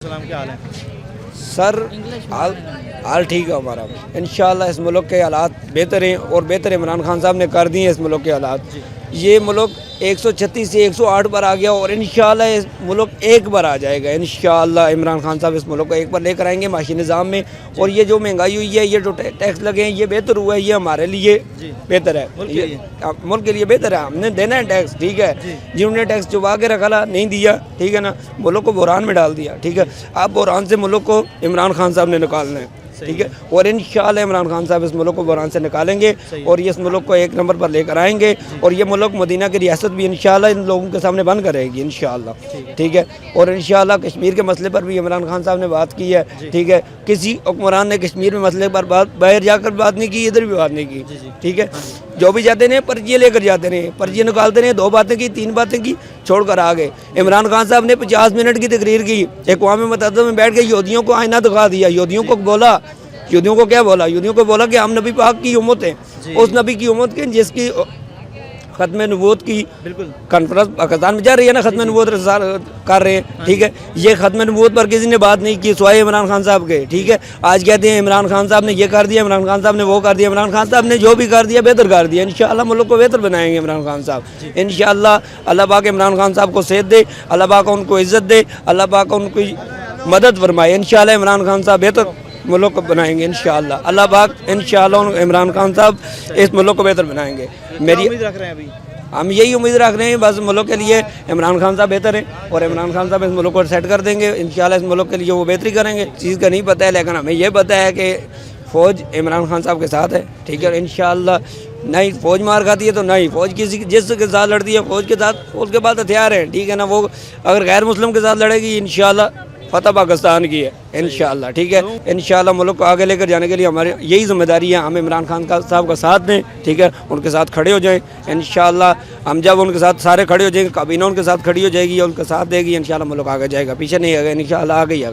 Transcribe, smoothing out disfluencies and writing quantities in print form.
सलाम, क्या हाल है सर? हाल ठीक है हमारा। इंशाल्लाह इस मुल्क के हालात बेहतर हैं और बेहतर इमरान खान साहब ने कर दिए हैं इस मुल्क के हालात। ये मुल्क 136 से 108 पर आ गया और इंशाल्लाह इस मुल्क एक बार आ जाएगा। इंशाल्लाह इमरान खान साहब इस मुल्क को एक बार लेकर आएंगे माशी निज़ाम में। और ये जो महंगाई हुई है, ये जो टैक्स लगे हैं, ये बेहतर हुआ है। ये हमारे लिए बेहतर है, मुल्क के लिए बेहतर है। हमने देना है टैक्स, ठीक है। जिन्होंने टैक्स चुबा के रखा था, नहीं दिया, ठीक है ना, मुल्क को बुहरान में डाल दिया, ठीक है। अब बुहरान से मुल्क को इमरान खान साहब ने निकालना है, ठीक है। और इंशाल्लाह इमरान खान साहब इस मुल्क को बुहरान से निकालेंगे और ये इस मुल्क को एक नंबर पर लेकर आएंगे। और ये मुल्क मदीना की रियासत भी इंशाल्लाह इन लोगों के सामने बंद करेगी इंशाल्लाह, ठीक है। और इंशाल्लाह कश्मीर के मसले पर भी इमरान खान साहब ने बात की है, ठीक है। किसी हुक्मरान ने कश्मीर में मसले पर बाहर जाकर बात नहीं की, इधर भी बात नहीं की, ठीक है। जो भी जाते रहे पर्चियाँ लेकर जाते रहे, पर्चियाँ निकालते रहे, 2 बातें की, 3 बातें की, छोड़कर आ गए। इमरान खान साहब ने 50 मिनट की तकरीर की, अक़वाम मुत्तहिदा में बैठ के यहूदियों को आईना दिखा दिया। यहूदियों को बोला, यहूदियों को क्या बोला? यहूदियों को बोला कि हम नबी पाक की उम्मत हैं, उस नबी की उम्मत के जिसकी ख़त्म नबूवत की कॉन्फ्रेंस पाकिस्तान में जा रही है ना, ख़त्म नबूवत कर रहे हैं, ठीक है। ये ख़त्म नबूवत पर किसी ने बात नहीं की सिवाय इमरान खान साहब के, ठीक है। आज कहते हैं इमरान खान साहब ने ये कर दिया, इमरान खान साहब ने वो कर दिया। इमरान खान साहब ने जो भी कर दिया बेहतर कर दिया। इंशाअल्लाह मुल्क को बेहतर बनाएंगे इमरान खान साहब इंशाअल्लाह। अल्लाह पाक इमरान खान साहब को सेहत दे, अल्लाह पाक उनको इज़्ज़त दे, अल्लाह पाक उनकी मदद फरमाए। इंशाअल्लाह इमरान खान साहब बेहतर मुल्क को बनाएंगे इंशाअल्लाह। अल्लाह पाक इंशाअल्लाह इमरान खान साहब इस मुल्क को बेहतर बनाएंगे। मेरी उम्मीद रख रहे हैं अभी हम यही उम्मीद रख रहे हैं, बस मुल्क के लिए इमरान खान साहब बेहतर हैं और इमरान खान साहब इस मुल्क को सेट कर देंगे इंशाअल्लाह। इस मुल्क के लिए वो बेहतरी करेंगे। चीज़ का नहीं पता है, लेकिन हमें ये पता है कि फ़ौज इमरान खान साहब के साथ है, ठीक है। इंशाअल्लाह नहीं फ़ौज मार खाती है तो नहीं, फ़ौज किसी जिसके साथ लड़ती है फ़ौज के साथ, उसके पास हथियार हैं, ठीक है ना। वो अगर गैर मुस्लिम के साथ लड़ेगी इंशाअल्लाह फ़तह पाकिस्तान की है इंशाअल्लाह, ठीक है। इंशाअल्लाह मुल्क को आगे लेकर जाने के लिए हमारी यही जिम्मेदारी है। हम इमरान खान साहब का साथ दें, ठीक है, उनके साथ खड़े हो जाएं इंशाअल्लाह। हम जब उनके साथ सारे खड़े हो जाएंगे, काबीना उनके साथ खड़ी हो जाएगी, उनका साथ देगी, इंशाअल्लाह मुल्क आगे जाएगा, पीछे नहीं आएगा, इंशाअल्लाह आगे ही आएगा।